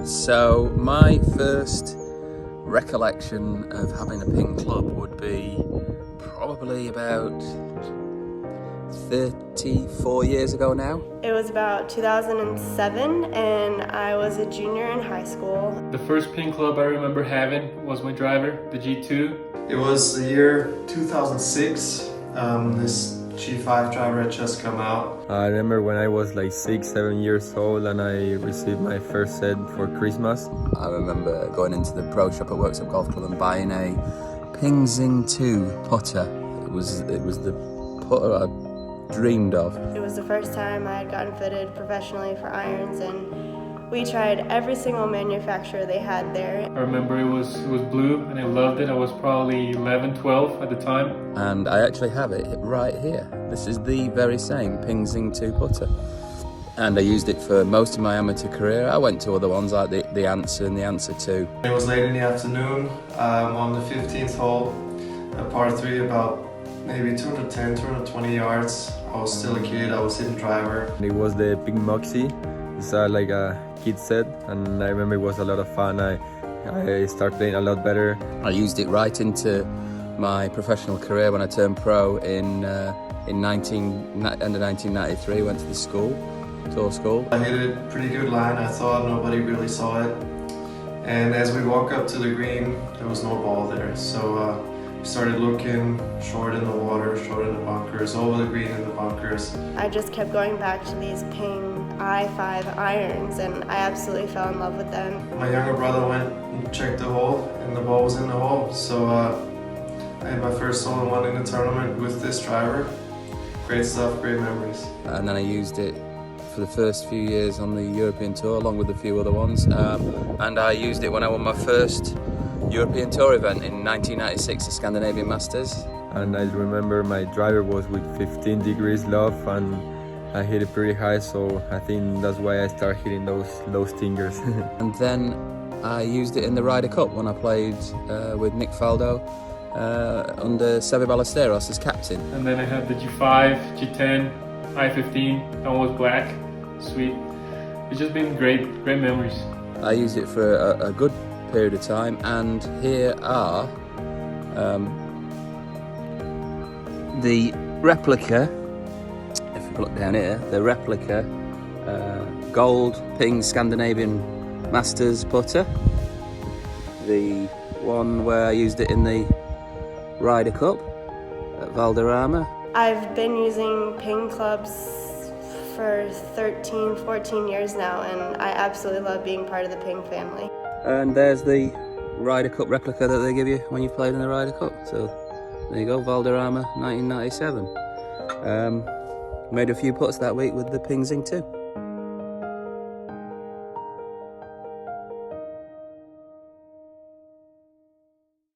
So my first recollection of having a ping club would be probably about 34 years ago now. It was about 2007 and I was a junior in high school. The first ping club I remember having was my driver, the G2. It was the year 2006. This G5 driver had just come out. I remember when I was like 6-7 years old and I received my first set for Christmas. I remember going into the pro shop at Worksop Golf Club and buying a Pingxing 2 putter. It was the putter I dreamed of. It was the first time I had gotten fitted professionally for irons, and we tried every single manufacturer they had there. I remember it was blue and I loved it. I was probably 11, 12 at the time. And I actually have it right here. This is the very same Pingxing 2 putter. And I used it for most of my amateur career. I went to other ones like the Answer and the Answer 2. It was late in the afternoon on the 15th hole, a par 3, about maybe 210, 220 yards. I was still a kid, I was hitting driver. It was the Big Moxie. It's like a kid set, and I remember it was a lot of fun. I started playing a lot better. I used it right into my professional career when I turned pro in end of 1993. Went to the tour school. I hit a pretty good line, I thought. Nobody really saw it. And as we walk up to the green, there was no ball there. So we started looking, short in the water, short in the bunkers, over the green in the bunkers. I just kept going back to these Ping i5 irons, and I absolutely fell in love with them. My younger brother went and checked the hole, and the ball was in the hole. So I had my first hole-in-one in the tournament with this driver. Great stuff, great memories. And then I used it for the first few years on the European Tour, along with a few other ones. And I used it when I won my first European Tour event in 1996, the Scandinavian Masters. And I remember my driver was with 15 degrees loft, and I hit it pretty high, so I think that's why I started hitting those stingers. And then I used it in the Ryder Cup when I played with Nick Faldo under Seve Ballesteros as captain. And then I had the G5, G10, I15. That one was black, sweet. It's just been great memories. I used it for a good period of time, and here are the replica. If you look down here, the replica gold Ping Scandinavian Masters putter, the one where I used it in the Ryder Cup at Valderrama. I've been using Ping clubs for 13, 14 years now, and I absolutely love being part of the Ping family. And there's the Ryder Cup replica that they give you when you've played in the Ryder Cup. So there you go, Valderrama 1997. Made a few putts that week with the Pingxing 2.